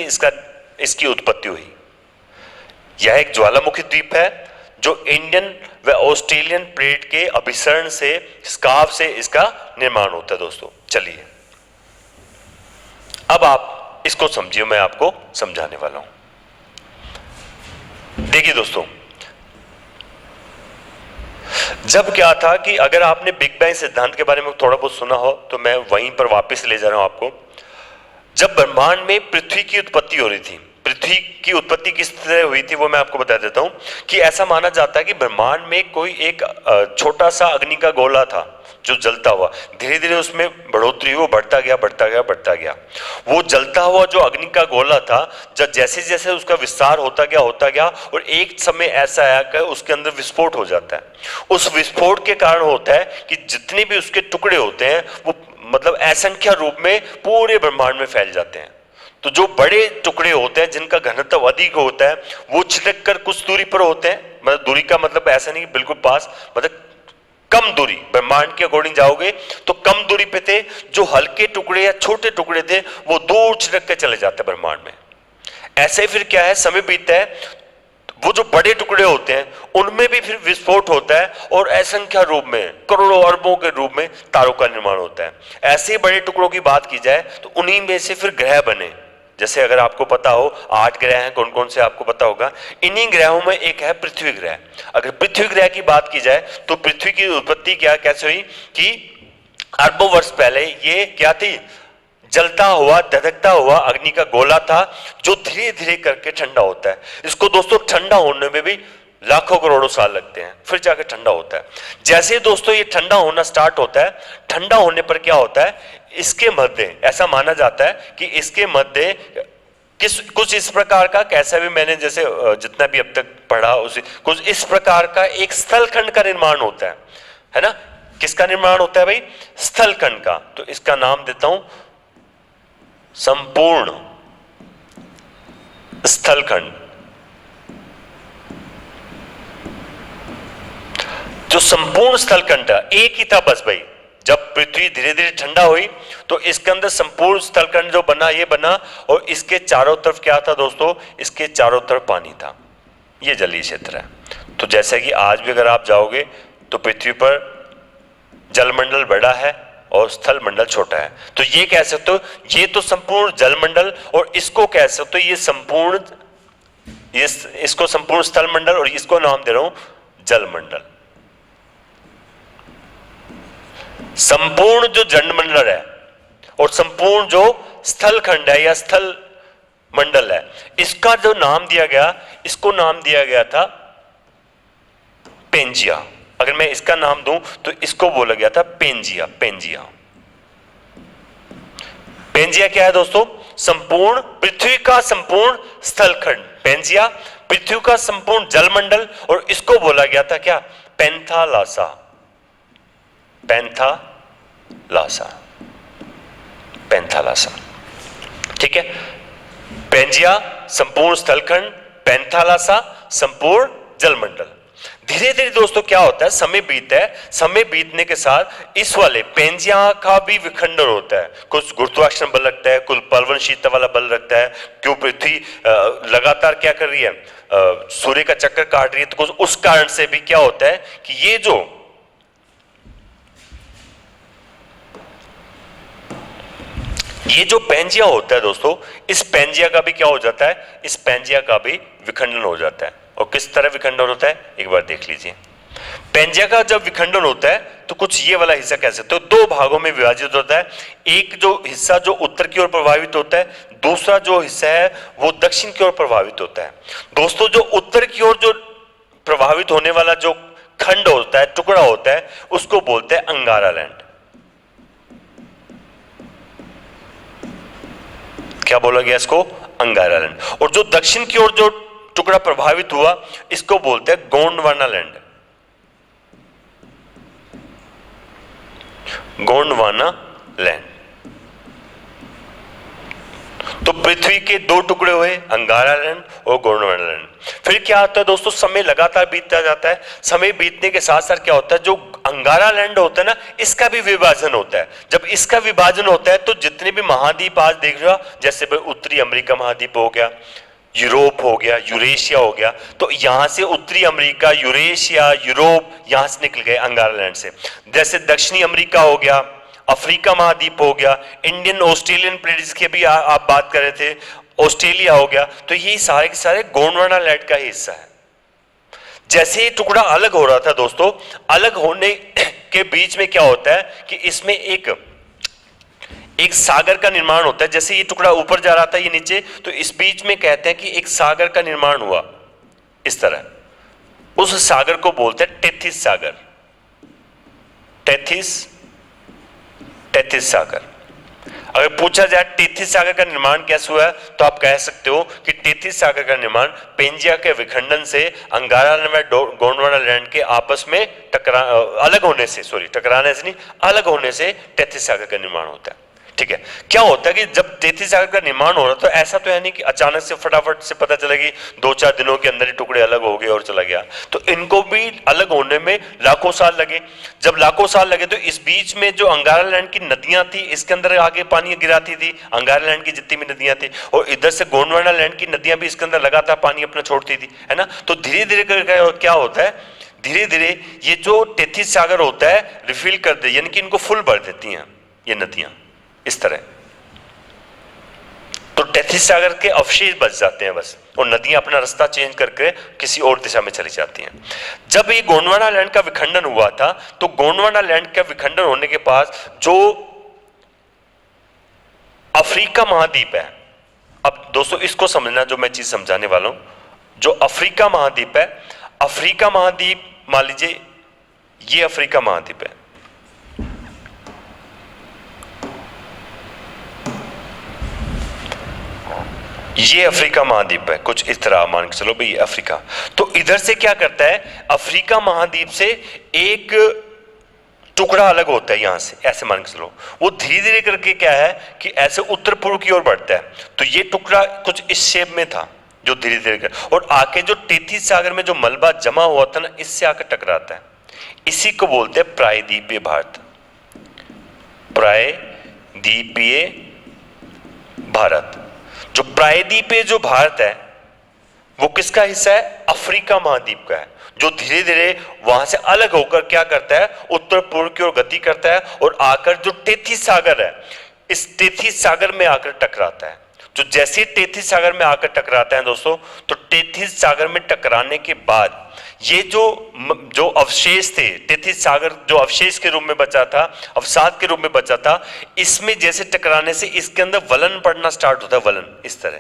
इसकी उत्पत्ति हुई। यह एक ज्वालामुखी द्वीप है जो इंडियन व ऑस्ट्रेलियन प्लेट के अभिसरण से, स्कार्व से इसका निर्माण होता है दोस्तों। चलिए अब आप इसको समझिए, मैं आपको समझाने वाला हूं। देखिए दोस्तों, जब क्या था कि अगर आपने बिग बैंग सिद्धांत के बारे में थोड़ा बहुत सुना हो तो मैं वहीं पर वापस ले जा रहा हूं आपको। जब ब्रह्मांड में पृथ्वी की उत्पत्ति हो रही थी, पृथ्वी की उत्पत्ति किस तरह हुई थी वो मैं आपको बता देता हूं कि ऐसा माना जाता है कि ब्रह्मांड में कोई एक छोटा सा अग्नि का गोला था जो जलता हुआ, धीरे धीरे उसमें बढ़ोतरी हुई, वो बढ़ता गया बढ़ता गया बढ़ता गया। वो जलता हुआ जो अग्नि का गोला था, जब जैसे जैसे उसका विस्तार होता गया और एक समय ऐसा आया कि उसके अंदर विस्फोट हो जाता है। उस विस्फोट के कारण होता है कि जितने भी उसके टुकड़े होते हैं वो मतलब असंख्य रूप में पूरे ब्रह्मांड में फैल जाते हैं। तो जो बड़े टुकड़े होते हैं जिनका घनत्व अधिक होता है वो छिटक कर कुछ दूरी पर होते हैं, मतलब दूरी का मतलब ऐसा नहीं बिल्कुल पास, मतलब कम दूरी, ब्रह्मांड के अकॉर्डिंग जाओगे तो कम दूरी पे थे। जो हल्के टुकड़े या छोटे टुकड़े थे वो दूर छिटक के चले जाते हैं ब्रह्मांड में। ऐसे फिर क्या है, समय बीतता है, वो जो बड़े टुकड़े होते हैं उनमें भी फिर विस्फोट होता है और असंख्य रूप में, करोड़ों अरबों के रूप में तारों का निर्माण होता है। ऐसे बड़े टुकड़ों की बात की जाए तो उन्हीं में से फिर ग्रह बने। जैसे अगर आपको पता हो 8 ग्रह हैं, कौन कौन से आपको पता होगा। इन्हीं ग्रहों में एक है पृथ्वी ग्रह। अगर पृथ्वी ग्रह की बात की जाए तो पृथ्वी की उत्पत्ति कैसे हुई कि अरबों वर्ष पहले ये क्या थी, जलता हुआ धधकता हुआ अग्नि का गोला था जो धीरे धीरे करके ठंडा होता है। इसको दोस्तों ठंडा होने में भी लाखों करोड़ों साल लगते हैं, फिर जाकर ठंडा होता है। जैसे दोस्तों ये ठंडा होना स्टार्ट होता है, ठंडा होने पर क्या होता है, इसके मध्य ऐसा माना जाता है कि इसके मध्य कुछ इस प्रकार का, कैसा भी मैंने जैसे जितना भी अब तक पढ़ा उसे, कुछ इस प्रकार का एक स्थलखंड का निर्माण होता है ना। किसका निर्माण होता है भाई, स्थलखंड का। तो इसका नाम देता हूं संपूर्ण स्थलखंड। जो संपूर्ण स्थलखंड एक ही था बस भाई। जब पृथ्वी धीरे धीरे ठंडा हुई तो इसके अंदर संपूर्ण स्थलखंड जो बना ये बना, और इसके चारों तरफ क्या था दोस्तों, इसके चारों तरफ पानी था। ये जलीय क्षेत्र है। तो जैसे कि आज भी अगर आप जाओगे तो पृथ्वी पर जलमंडल बड़ा है, और स्थल मंडल छोटा है। तो ये कह सकते हो ये तो संपूर्ण जल मंडल, और इसको कह सकते हो ये संपूर्ण, इसको संपूर्ण स्थल मंडल, और इसको नाम दे रहा हूं जल मंडल। संपूर्ण जो जल मंडल है और संपूर्ण जो स्थल खंड है या स्थल मंडल है, इसका जो नाम दिया गया, इसको नाम दिया गया था पेंजिया। अगर मैं इसका नाम दूं तो इसको बोला गया था पेंजिया। पेंजिया पेंजिया क्या है दोस्तों? संपूर्ण पृथ्वी का संपूर्ण स्थलखंड पेंजिया, पृथ्वी का संपूर्ण जलमंडल, और इसको बोला गया था क्या? पेंथालासा। पेंथालासा, पेंथालासा, ठीक है। पेंजिया संपूर्ण स्थलखंड, पेंथालासा संपूर्ण जलमंडल। धीरे धीरे दोस्तों क्या होता है, समय बीतता है, समय बीतने के साथ इस वाले पेंजिया का भी विखंडन होता है। कुछ गुरुत्वाकर्षण बल लगता है, कुछ पलवनशीलता वाला बल लगता है। क्यों पृथ्वी लगातार क्या कर रही है, सूर्य का चक्कर काट रही है, तो कुछ उस कारण से भी क्या होता है कि ये जो पेंजिया होता है दोस्तों, इस पेंजिया का भी क्या हो जाता है, इस पेंजिया का भी विखंडन हो जाता है। और किस तरह विखंडन होता है एक बार देख लीजिए। पेंजिया का जब विखंडन होता है तो कुछ ये वाला हिस्सा कह सकते हो, दो भागों में विभाजित होता है। एक जो हिस्सा जो उत्तर की ओर प्रभावित होता है, दूसरा जो हिस्सा है वो दक्षिण की ओर प्रभावित होता है। दोस्तों जो उत्तर की ओर जो प्रभावित होने वाला जो खंड होता है, टुकड़ा होता है, उसको बोलते हैं अंगारा लैंड। क्या बोला गया इसको? अंगारा लैंड। और जो दक्षिण की ओर जो टुकड़ा प्रभावित हुआ, इसको बोलते हैं गोंडवाना लैंड। गोंडवाना लैंड। तो पृथ्वी के दो टुकड़े हुए, अंगारा लैंड और गोंडवाना लैंड। फिर क्या होता है दोस्तों, समय लगातार बीतता जाता है। समय बीतने के साथ साथ क्या होता है, जो अंगारा लैंड होता है ना, इसका भी विभाजन होता है। जब इसका विभाजन होता है तो जितने भी महाद्वीप आज देख रहे हो, जैसे उत्तरी अमेरिका महाद्वीप हो गया, यूरोप हो गया, यूरेशिया हो गया, तो यहां से उत्तरी अमेरिका, यूरेशिया, यूरोप यहां से निकल गए अंगारा लैंड से। जैसे दक्षिणी अमेरिका हो गया, अफ्रीका महाद्वीप हो गया, इंडियन ऑस्ट्रेलियन प्लेट्स की भी आप बात कर रहे थे, ऑस्ट्रेलिया हो गया, तो ये सारे के सारे गोंडवाना लैंड का ही हिस्सा है। जैसे ये टुकड़ा अलग हो रहा था दोस्तों, अलग होने के बीच में क्या होता है कि इसमें एक सागर का निर्माण होता है। जैसे ये टुकड़ा ऊपर जा रहा था, ये नीचे, तो इस बीच में कहते हैं कि एक सागर का निर्माण हुआ इस तरह। उस सागर को बोलते हैं टेथिस सागर। टेथिस सागर। अगर पूछा जाए टेथिस सागर का निर्माण कैसे हुआ, तो आप कह सकते हो कि टेथिस सागर का निर्माण पेंजिया के विखंडन से अंगारा लैंड और गोंडवाना लैंड के आपस में अलग होने से, टकराने से नहीं, अलग होने से टेथिस सागर का निर्माण होता है। ठीक है। क्या होता है कि जब टेथिस सागर का निर्माण हो रहा, तो ऐसा तो है नहीं कि अचानक से फटाफट से पता चला कि 2-4 दिनों के अंदर ही टुकड़े अलग हो गए और चला गया। तो इनको भी अलग होने में लाखों साल लगे। जब लाखों साल लगे तो इस बीच में जो अंगारा लैंड की नदियां थी, इसके अंदर आगे पानी गिराती थी, अंगारा लैंड की जितनी भी नदियां थी, और इधर से गोंडवाना लैंड की नदियां भी इसके अंदर लगातार पानी अपना छोड़ती थी, है ना। तो धीरे धीरे करके क्या होता है, धीरे धीरे ये जो टेथिस सागर होता है रिफिल कर दे, यानी कि इनको फुल भर देती हैं ये नदियां इस तरह। तो टेथिस सागर के अवशेष बच जाते हैं बस, और नदियां अपना रास्ता चेंज करके किसी और दिशा में चली जाती हैं। जब ये गोंडवाना लैंड का विखंडन हुआ था, तो गोंडवाना लैंड का विखंडन होने के पास जो अफ्रीका महाद्वीप है, अब दोस्तों इसको समझना जो मैं चीज समझाने वाला हूं, जो अफ्रीका महाद्वीप है, अफ्रीका महाद्वीप मान लीजिए ये अफ्रीका महाद्वीप है, ये अफ्रीका महाद्वीप है, कुछ इस तरह मान के चलो भाई ये अफ्रीका। तो इधर से क्या करता है, अफ्रीका महाद्वीप से एक टुकड़ा अलग होता है यहां से, ऐसे मान के चलो, वो धीरे धीरे करके क्या है कि ऐसे उत्तर पूर्व की ओर बढ़ता है। तो ये टुकड़ा कुछ इस शेप में था जो धीरे धीरे कर, और आके जो टेथिस सागर में जो मलबा जमा हुआ था ना, इससे आकर टकराता है। इसी को बोलते हैं प्रायद्वीपीय भारत। प्रायद्वीपीय भारत, जो प्रायद्वीपीय जो भारत है, वो किसका हिस्सा है? अफ्रीका महाद्वीप का है, जो धीरे धीरे वहां से अलग होकर क्या करता है, उत्तर पूर्व की ओर गति करता है और आकर जो टेथीस सागर है, इस टेथीस सागर में आकर टकराता है। जो जैसे टेथीस सागर में आकर टकराता है दोस्तों, तो टेथीस सागर में टकराने के बाद ये जो अवशेष थे, टेथीस सागर जो अवशेष के रूप में बचा था, अवसाद के रूप में बचा था, इसमें जैसे टकराने से इसके अंदर वलन पड़ना स्टार्ट होता है। वलन इस तरह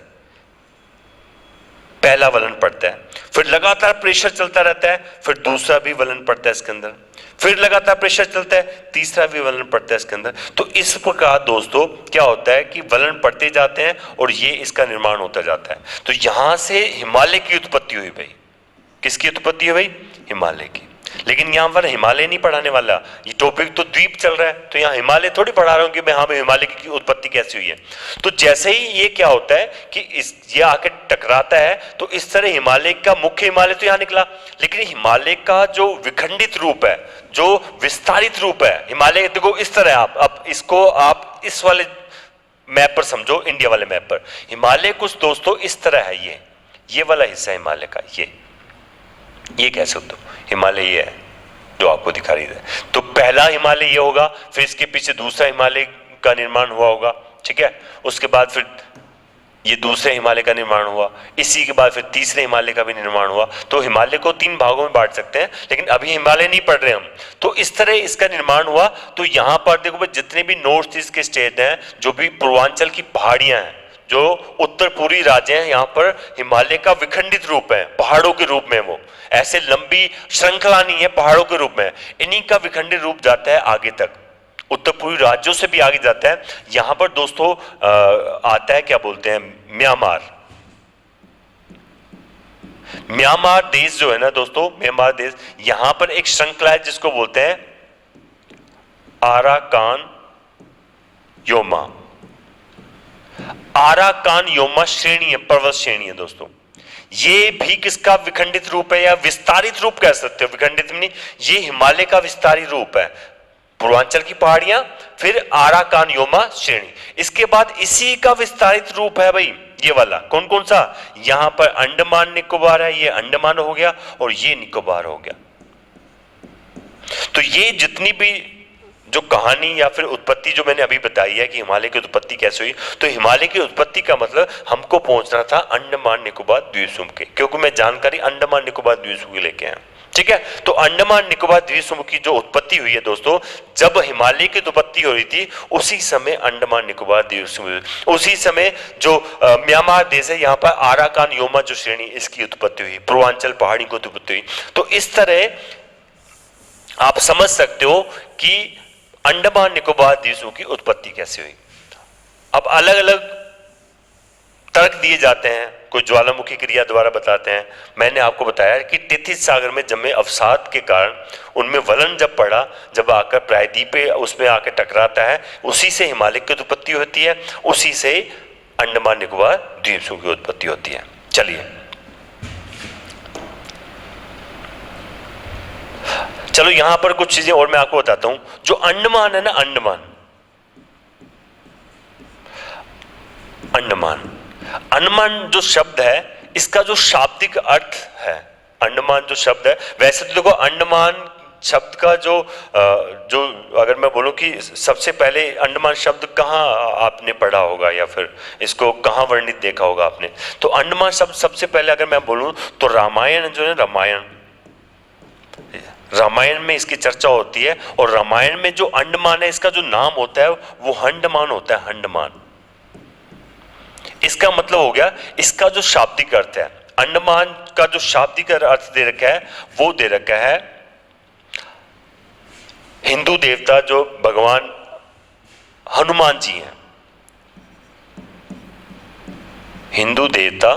पहला वलन पड़ता है, फिर लगातार प्रेशर चलता रहता है, फिर दूसरा भी वलन पड़ता है इसके अंदर, फिर लगातार प्रेशर चलता है, तीसरा भी वलन पड़ता है इसके अंदर। तो इस प्रकार दोस्तों क्या होता है कि वलन पड़ते जाते हैं और ये इसका निर्माण होता जाता है। तो यहां से हिमालय की उत्पत्ति हुई भाई। किसकी उत्पत्ति है भाई? हिमालय की। लेकिन यहां पर हिमालय नहीं पढ़ाने वाला, ये टॉपिक तो द्वीप चल रहा है, तो यहां हिमालय थोड़ी पढ़ा रहा हूं कि मैं हाँ भाई हिमालय की उत्पत्ति कैसी हुई है। तो जैसे ही ये क्या होता है कि ये आके टकराता है, तो इस तरह हिमालय का मुख्य हिमालय तो यहां निकला, लेकिन हिमालय का जो विखंडित रूप है, जो विस्तारित रूप है हिमालय, देखो इस तरह अब इसको आप इस वाले मैप पर समझो, इंडिया वाले मैप पर हिमालय कुछ दोस्तों इस तरह है। ये वाला हिस्सा हिमालय का, ये कह सकते हो हिमालय ये है जो आपको दिखा रही है। तो पहला हिमालय ये होगा, फिर इसके पीछे दूसरा हिमालय का निर्माण हुआ होगा, ठीक है। उसके बाद फिर ये दूसरे हिमालय का निर्माण हुआ, इसी के बाद फिर तीसरे हिमालय का भी निर्माण हुआ। तो हिमालय को 3 भागों में बांट सकते हैं, लेकिन अभी हिमालय नहीं पढ़ रहे हम। तो इस तरह इसका निर्माण हुआ। तो यहाँ पर देखो भाई, जितने भी नॉर्थ ईस्ट के स्टेट हैं, जो भी पूर्वांचल की पहाड़ियां हैं, जो उत्तर पूर्वी राज्य हैं, यहाँ पर हिमालय का विखंडित रूप है, पहाड़ों के रूप में। वो ऐसे लंबी श्रृंखला नहीं है, पहाड़ों के रूप में, इन्हीं का विखंडित रूप जाता है आगे तक, उत्तर पूर्वी राज्यों से भी आगे जाता है। यहां पर दोस्तों आता है क्या बोलते हैं, म्यांमार देश जो है ना दोस्तों, म्यांमार देश, यहां पर एक श्रृंखला है जिसको बोलते हैं आराकान योमा। आराकान योमा श्रेणी है, पर्वत श्रेणी है दोस्तों। ये भी किसका विखंडित रूप है या विस्तारित रूप कह सकते हो, विखंडित नहीं, ये हिमालय का विस्तारित रूप है। पूर्वांचल की पहाड़ियां, फिर आराकान योमा श्रेणी, इसके बाद इसी का विस्तारित रूप है भाई ये वाला। कौन कौन सा? यहां पर अंडमान निकोबार है, ये अंडमान हो गया और ये निकोबार हो गया। तो ये जितनी भी जो कहानी या फिर उत्पत्ति जो मैंने अभी बताई है कि हिमालय की उत्पत्ति कैसे हुई, तो हिमालय की उत्पत्ति का मतलब हमको पहुंचना था अंडमान निकोबार द्वीप समूह के, क्योंकि मैं जानकारी अंडमान निकोबार द्वीप समूह की लेके आया, ठीक है। तो अंडमान निकोबार द्वीप समूह की जो उत्पत्ति हुई है दोस्तों, जब हिमालय की उत्पत्ति हो रही थी, उसी समय अंडमान निकोबार द्वीप समूह, उसी समय जो म्यांमार देश है, यहाँ पर आराकान योमा जो श्रेणी, इसकी उत्पत्ति हुई, पूर्वांचल पहाड़ी की उत्पत्ति हुई। तो इस तरह आप समझ सकते हो कि अंडमान निकोबार द्वीप समूह की उत्पत्ति कैसे हुई। अब अलग अलग तर्क दिए जाते हैं, कोई ज्वालामुखी क्रिया द्वारा बताते हैं। मैंने आपको बताया कि टेथिस सागर में जमे अवसाद के कारण उनमें वलन जब पड़ा, जब आकर प्रायद्वीप उसमें आकर टकराता है, उसी से हिमालय की उत्पत्ति होती है, उसी से अंडमान निकोबार द्वीप समूह की उत्पत्ति होती है। चलिए चलो यहां पर कुछ चीजें और मैं आपको बताता हूं। जो अंडमान है ना, अंडमान जो शब्द है, इसका जो शाब्दिक अर्थ है, अंडमान जो शब्द है, वैसे तो देखो अंडमान शब्द का जो अगर मैं बोलूं कि सबसे पहले अंडमान शब्द कहाँ आपने पढ़ा होगा या फिर इसको कहाँ वर्णित देखा होगा आपने, तो अंडमान शब्द सबसे पहले अगर मैं बोलूं तो रामायण जो है, रामायण में इसकी चर्चा होती है। और रामायण में जो अंडमान है, इसका जो नाम होता है वो हंडमान होता है, हंडमान। इसका मतलब हो गया, इसका जो शाब्दिक अर्थ है, अंडमान का जो शाब्दिक अर्थ दे रखा है, वो दे रखा है हिंदू देवता जो भगवान हनुमान जी हैं, हिंदू देवता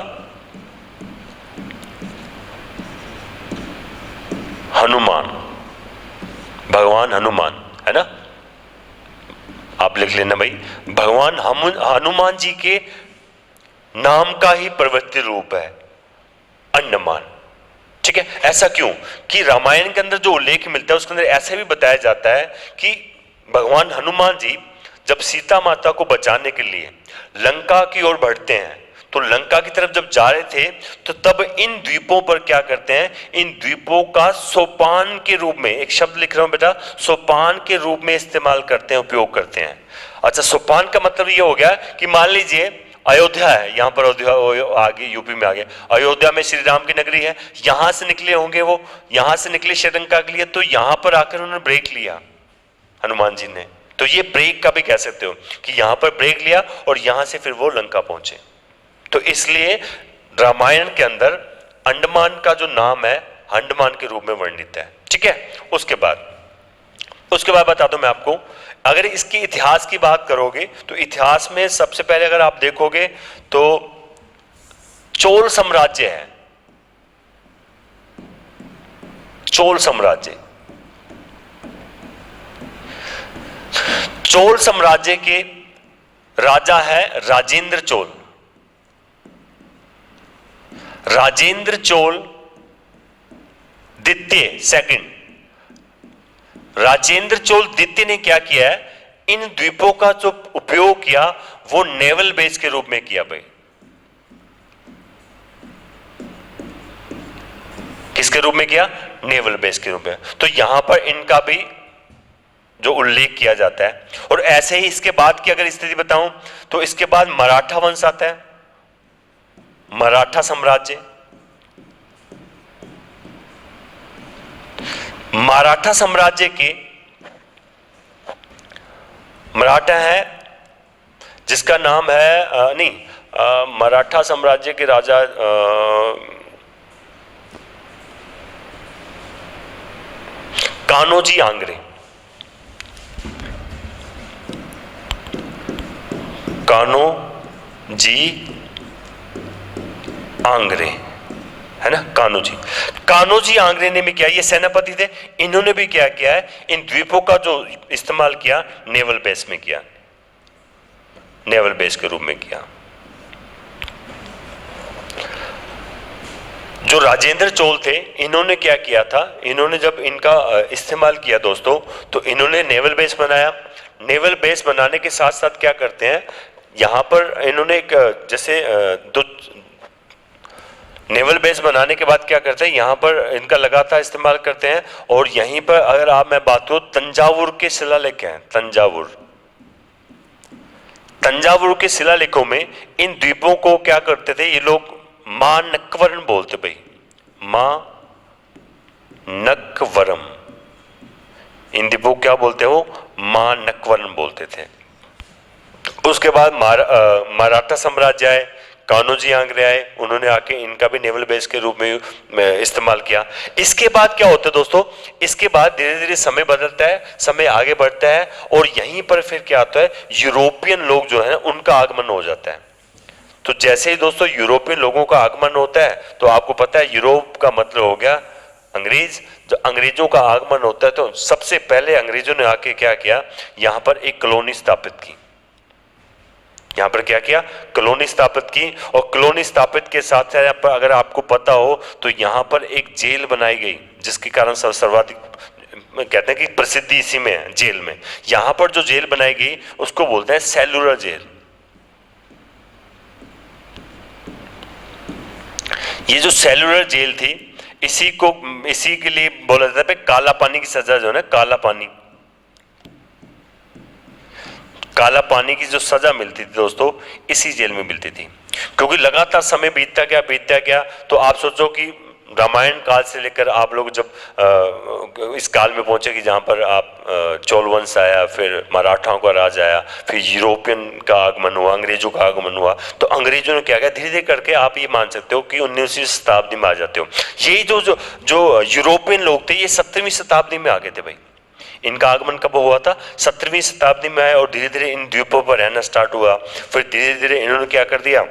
हनुमान, भगवान हनुमान है ना, आप लिख लेना भाई, भगवान हनुमान जी के नाम का ही प्रवृत्ति रूप है अंडमान, ठीक है। ऐसा क्यों कि रामायण के अंदर जो उल्लेख मिलता है उसके अंदर ऐसा भी बताया जाता है कि भगवान हनुमान जी जब सीता माता को बचाने के लिए लंका की ओर बढ़ते हैं, तो लंका की तरफ जब जा रहे थे तो तब इन द्वीपों पर क्या करते हैं, इन द्वीपों का सोपान के रूप में, एक शब्द लिख रहा हूं बेटा, सोपान के रूप में इस्तेमाल करते हैं, उपयोग करते हैं। अच्छा, सोपान का मतलब ये हो गया कि मान लीजिए अयोध्या है, यहां पर अयोध्या आगे यूपी में आगे, अयोध्या में श्री राम की नगरी है, यहां से निकले होंगे वो, यहां से निकले श्रीलंका के लिए, तो यहां पर आकर उन्होंने ब्रेक लिया हनुमान जी ने, तो ये ब्रेक का भी कह सकते हो कि यहां पर ब्रेक लिया और यहां से फिर वो लंका पहुंचे। तो इसलिए रामायण के अंदर अंडमान का जो नाम है अंडमान के रूप में वर्णित है। ठीक है, उसके बाद बता दूं मैं आपको, अगर इसके इतिहास की बात करोगे तो इतिहास में सबसे पहले अगर आप देखोगे तो चोल साम्राज्य है, चोल साम्राज्य, चोल साम्राज्य के राजा है राजेंद्र चोल। राजेंद्र चोल द्वितीय, सेकंड, राजेंद्र चोल द्वितीय ने क्या किया है, इन द्वीपों का जो उपयोग किया वो नेवल बेस के रूप में किया भाई। किसके रूप में किया, नेवल बेस के रूप में। तो यहां पर इनका भी जो उल्लेख किया जाता है। और ऐसे ही इसके बाद की अगर स्थिति बताऊं तो इसके बाद मराठा वंश आता है, मराठा साम्राज्य। मराठा साम्राज्य के मराठा है जिसका नाम है मराठा साम्राज्य के राजा कान्होजी आंग्रे। कान्होजी आंग्रे है ना, कान्होजी आंग्रे ने भी क्या, ये सेनापति थे, इन्होंने भी क्या किया है, इन द्वीपों का जो इस्तेमाल किया नेवल बेस में किया, नेवल बेस के रूप में किया। जो राजेंद्र चोल थे इन्होंने क्या किया था, इन्होंने जब इनका इस्तेमाल किया दोस्तों तो इन्होंने नेवल बेस बनाया। नेवल बेस बनाने के साथ साथ क्या करते हैं, यहां पर इन्होंने एक जैसे नेवल बेस बनाने के बाद क्या करते हैं, यहां पर इनका लगातार इस्तेमाल करते हैं। और यहीं पर अगर मैं बात करूं, तंजावुर के शिलालेख हैं, तंजावुर के शिलालेखों में इन द्वीपों को क्या करते थे ये लोग, मां नक्वरम बोलते भाई, मां नक्वरम, इन द्वीपों क्या बोलते हो, मां नक्वरम बोलते थे। उसके बाद मराठा साम्राज्य आए, कान्होजी आंग्रे आए, उन्होंने आके इनका भी नेवल बेस के रूप में इस्तेमाल किया। इसके बाद क्या होता है दोस्तों, इसके बाद धीरे धीरे समय बदलता है, समय आगे बढ़ता है और यहीं पर फिर क्या आता है, यूरोपियन लोग जो है उनका आगमन हो जाता है। तो जैसे ही दोस्तों यूरोपियन लोगों का आगमन होता है तो आपको पता है यूरोप का मतलब हो गया अंग्रेज। जो अंग्रेजों का आगमन होता है तो सबसे पहले अंग्रेजों ने आके क्या किया, यहां पर एक कॉलोनी स्थापित की, यहां पर क्या किया, कॉलोनी स्थापित की। और कॉलोनी स्थापित के साथ साथ अगर आपको पता हो तो यहां पर एक जेल बनाई गई जिसके कारण सर्वाधिक कहते हैं कि प्रसिद्धि इसी में है, जेल में। यहां पर जो जेल बनाई गई उसको बोलते हैं सेलुलर जेल। ये जो सेलुलर जेल थी इसी के लिए बोला जाता है काला पानी की सजा जो है ना, काला पानी की जो सजा मिलती थी दोस्तों इसी जेल में मिलती थी। क्योंकि लगातार समय बीतता गया तो आप सोचो कि रामायण काल से लेकर आप लोग जब इस काल में पहुंचे कि जहां पर आप चोल वंश आया, फिर मराठाओं का राज आया, फिर यूरोपियन का आगमन हुआ, अंग्रेजों का आगमन हुआ। तो अंग्रेजों ने क्या किया, धीरे धीरे करके आप ये मान सकते हो कि 19वीं शताब्दी में आ जाते हो। यही जो यूरोपियन लोग थे ये 17वीं शताब्दी में आ गए थे भाई। इनका आगमन कब हुआ था, 17वीं शताब्दी में आए और धीरे धीरे इन द्वीपों पर रहना स्टार्ट हुआ। फिर धीरे धीरे इन्होंने क्या कर दिया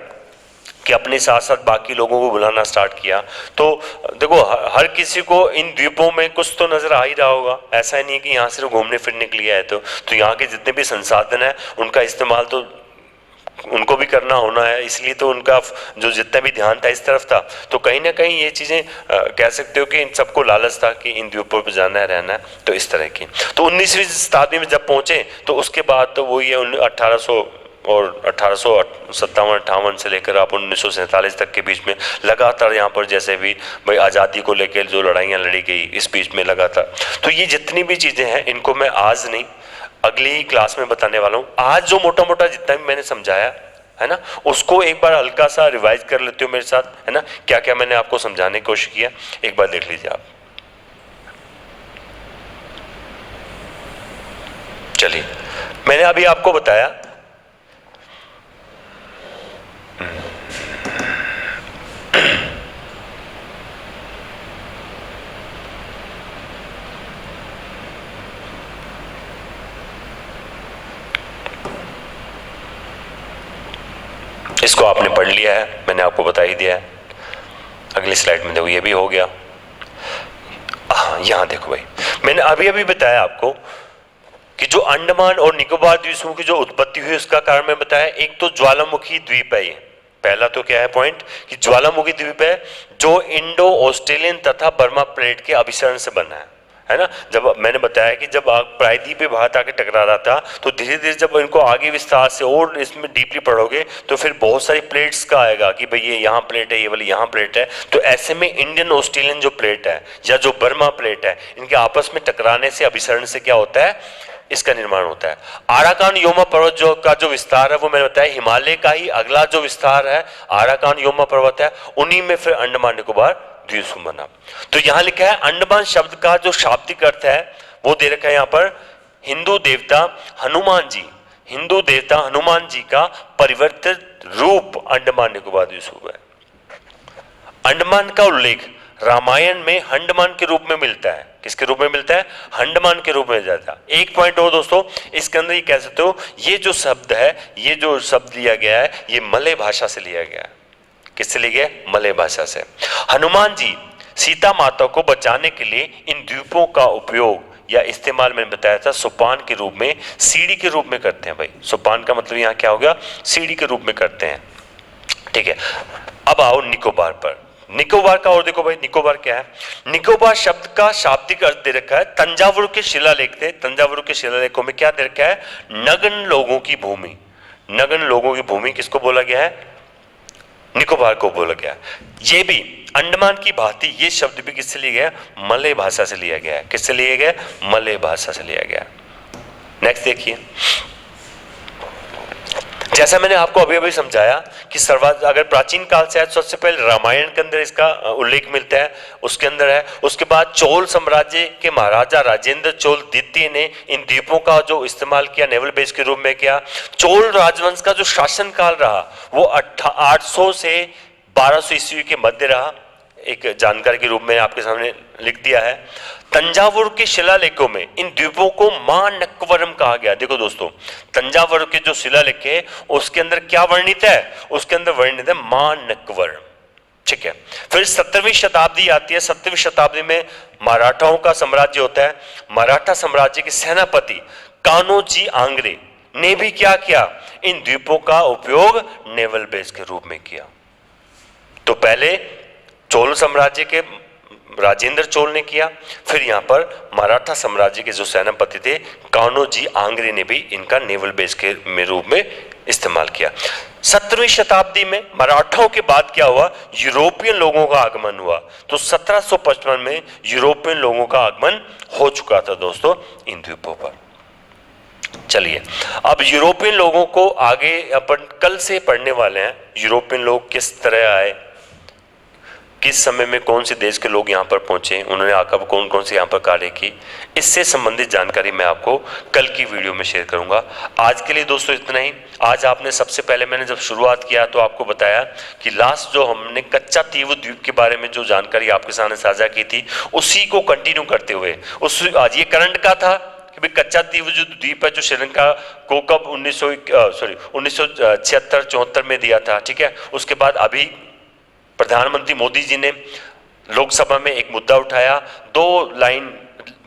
कि अपने साथ साथ बाकी लोगों को बुलाना स्टार्ट किया। तो देखो हर किसी को इन द्वीपों में कुछ तो नजर आ ही रहा होगा, ऐसा ही नहीं है कि यहाँ सिर्फ घूमने फिरने के लिए आए। तो यहाँ के जितने भी संसाधन है उनका इस्तेमाल तो उनको भी करना होना है, इसलिए तो उनका जो जितना भी ध्यान था इस तरफ था। तो कहीं ना कहीं ये चीजें कह सकते हो कि इन सबको लालच था कि इन द्वीपों पर जाना है, रहना है, तो इस तरह की। तो 19वीं शताब्दी में जब पहुंचे तो उसके बाद तो वही है और 1857-58 से लेकर आप 1947 तक के बीच में लगातार यहाँ पर जैसे भी भाई आज़ादी को लेकर जो लड़ाइयाँ लड़ी गई इस बीच में लगातार, तो ये जितनी भी चीज़ें हैं इनको मैं आज नहीं अगली क्लास में बताने वाला हूँ। आज जो मोटा मोटा जितना भी मैंने समझाया है ना, उसको एक बार हल्का सा रिवाइज कर लेते हो मेरे साथ, है ना, क्या क्या मैंने आपको समझाने की कोशिश किया, एक बार देख लीजिए आप। चलिए, मैंने अभी आपको बताया इसको आपने पढ़ लिया है, मैंने आपको बता ही दिया है। अगली स्लाइड में देखो, ये भी हो गया। हाँ, यहां देखो भाई, मैंने अभी अभी बताया आपको कि जो अंडमान और निकोबार द्वीप समूह की जो उत्पत्ति हुई उसका कारण मैं बताया। एक तो ज्वालामुखी द्वीप है, ये पहला तो क्या है पॉइंट कि ज्वालामुखी द्वीप है जो इंडो ऑस्ट्रेलियन तथा बर्मा प्लेट के अभिसरण से बना है ना। जब मैंने बताया कि जब प्रायद्वीप पे भारत आके टकरा रहा था तो धीरे धीरे जब इनको आगे विस्तार से और इसमें डीपली पढ़ोगे तो फिर बहुत सारी प्लेट्स का आएगा कि भाई ये यहाँ प्लेट है, ये वाली यहाँ प्लेट है। तो ऐसे में इंडियन ऑस्ट्रेलियन जो प्लेट है या जो बर्मा प्लेट है, इनके आपस में टकराने से अभिसरण से क्या होता है, इसका निर्माण होता है। आराकान योमा पर्वत जो का जो विस्तार है वो मैंने बताया हिमालय का ही अगला जो विस्तार है आराकान योमा पर्वत है, उन्हीं में फिर अंडमान निकोबार द्वीप समूह बना। तो यहां लिखा है अंडमान शब्द का जो शाब्दिक अर्थ है वो दे रखा है यहां पर हिंदू देवता हनुमान जी, हिंदू देवता हनुमान जी का परिवर्तित रूप अंडमान निकोबार द्वीप समूह है। अंडमान का उल्लेख रामायण में हंडमान के रूप में मिलता है। किसके रूप में मिलता है? हंडमान के रूप में जाता है। एक पॉइंट और दोस्तों, इसके अंदर ये कह सकते हो ये जो शब्द है, ये जो शब्द लिया गया है ये मलय भाषा से लिया गया है। किससे लिया गया? मलय भाषा से। हनुमान जी सीता माता को बचाने के लिए इन द्वीपों का उपयोग या इस्तेमाल मैंने बताया था सोपान के रूप में, सीढ़ी के रूप में करते हैं। भाई सोपान का मतलब यहाँ क्या हो गया? सीढ़ी के रूप में करते हैं। ठीक है, अब आओ निकोबार पर। निकोबार का और देखो भाई, निकोबार क्या है? निकोबार शब्द का शाब्दिक अर्थ दे रखा है तंजावुर के शिलालेख थे। तंजावुर के शिलालेखों में क्या दे रखा है? नग्न लोगों की भूमि। नग्न लोगों की भूमि किसको बोला गया है? निकोबार को बोला गया। ये भी अंडमान की भांति ये शब्द भी किससे लिया गया? मलय भाषा से लिया गया है। किससे लिया गया? मलय भाषा से लिया गया। नेक्स्ट देखिए, जैसा मैंने आपको अभी अभी समझाया कि अगर प्राचीन काल से है तो सबसे पहले रामायण के अंदर इसका उल्लेख मिलता है, उसके अंदर है। उसके बाद चोल साम्राज्य के महाराजा राजेंद्र चोल द्वितीय ने इन द्वीपों का जो इस्तेमाल किया नेवल बेस के रूप में किया। चोल राजवंश का जो शासन काल रहा वो 800 से 1200 ईस्वी के मध्य रहा। एक जानकारी के रूप में आपके सामने लिख दिया है। तंजावुर के शिलालेखों में इन द्वीपों को मानक्कवरम कहा गया। देखो दोस्तों, तंजावुर के जो शिलालेख है उसके अंदर क्या वर्णित है? उसके अंदर वर्णित है मानक्कवरम। ठीक है, फिर 17वीं शताब्दी आती है। 17वीं शताब्दी में मराठाओं का साम्राज्य होता है। मराठा साम्राज्य के सेनापति कान्होजी आंग्रे ने भी क्या किया? इन द्वीपों का उपयोग नेवल बेस के रूप में किया। तो पहले चोल साम्राज्य के राजेंद्र चोल ने किया, फिर यहाँ पर मराठा साम्राज्य के जो सेनापति थे कान्होजी आंग्रे ने भी इनका नेवल बेस के रूप में इस्तेमाल किया। 17वीं शताब्दी में मराठाओं के बाद क्या हुआ? यूरोपियन लोगों का आगमन हुआ। तो 1755 में यूरोपियन लोगों का आगमन हो चुका था दोस्तों इन द्वीपों पर। चलिए, अब यूरोपियन लोगों को आगे अपन कल से पढ़ने वाले हैं। यूरोपियन लोग किस तरह आए, किस समय में कौन से देश के लोग यहाँ पर पहुंचे, उन्होंने आकर कौन कौन से यहाँ पर कार्य की, इससे संबंधित जानकारी मैं आपको कल की वीडियो में शेयर करूंगा। आज के लिए दोस्तों इतना ही। आज आपने सबसे पहले मैंने जब शुरुआत किया तो आपको बताया कि लास्ट जो हमने कच्चा तीव द्वीप के बारे में जो जानकारी आपके सामने साझा की थी उसी को कंटिन्यू करते हुए आज ये करंट का था कि भाई कच्चा तीव जो द्वीप है जो श्रीलंका को कब 1976-74 में दिया था। ठीक है, उसके बाद अभी प्रधानमंत्री मोदी जी ने लोकसभा में एक मुद्दा उठाया, 2 लाइन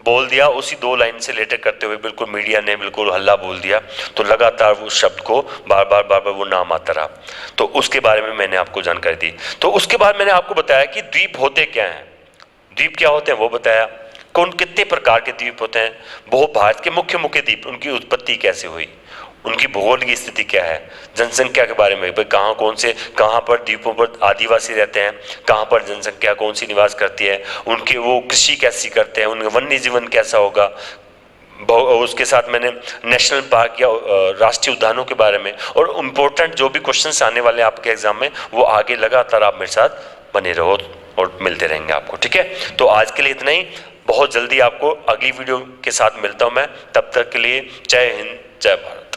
बोल दिया, उसी 2 लाइन से रिलेटेड करते हुए बिल्कुल मीडिया ने बिल्कुल हल्ला बोल दिया। तो लगातार वो शब्द को बार बार वो नाम आता रहा। तो उसके बारे में मैंने आपको जानकारी दी। तो उसके बाद मैंने आपको बताया कि द्वीप होते क्या हैं, द्वीप क्या होते हैं वो बताया, कौन कितने प्रकार के द्वीप होते हैं, वो भारत के मुख्य द्वीप उनकी उत्पत्ति कैसे हुई, उनकी भौगोलिक स्थिति क्या है, जनसंख्या के बारे में, भाई कहाँ पर द्वीपों पर आदिवासी रहते हैं, कहाँ पर जनसंख्या कौन सी निवास करती है, उनके वो कृषि कैसी करते हैं, उनका वन्य जीवन कैसा होगा। उसके साथ मैंने नेशनल पार्क या राष्ट्रीय उद्यानों के बारे में, और इम्पोर्टेंट जो भी क्वेश्चंस आने वाले आपके एग्जाम में, वो आगे लगातार आप मेरे साथ बने रहो और मिलते रहेंगे आपको, ठीक है। तो आज के लिए इतना ही, बहुत जल्दी आपको अगली वीडियो के साथ मिलता हूं मैं, तब तक के लिए जय हिंद जय भारत।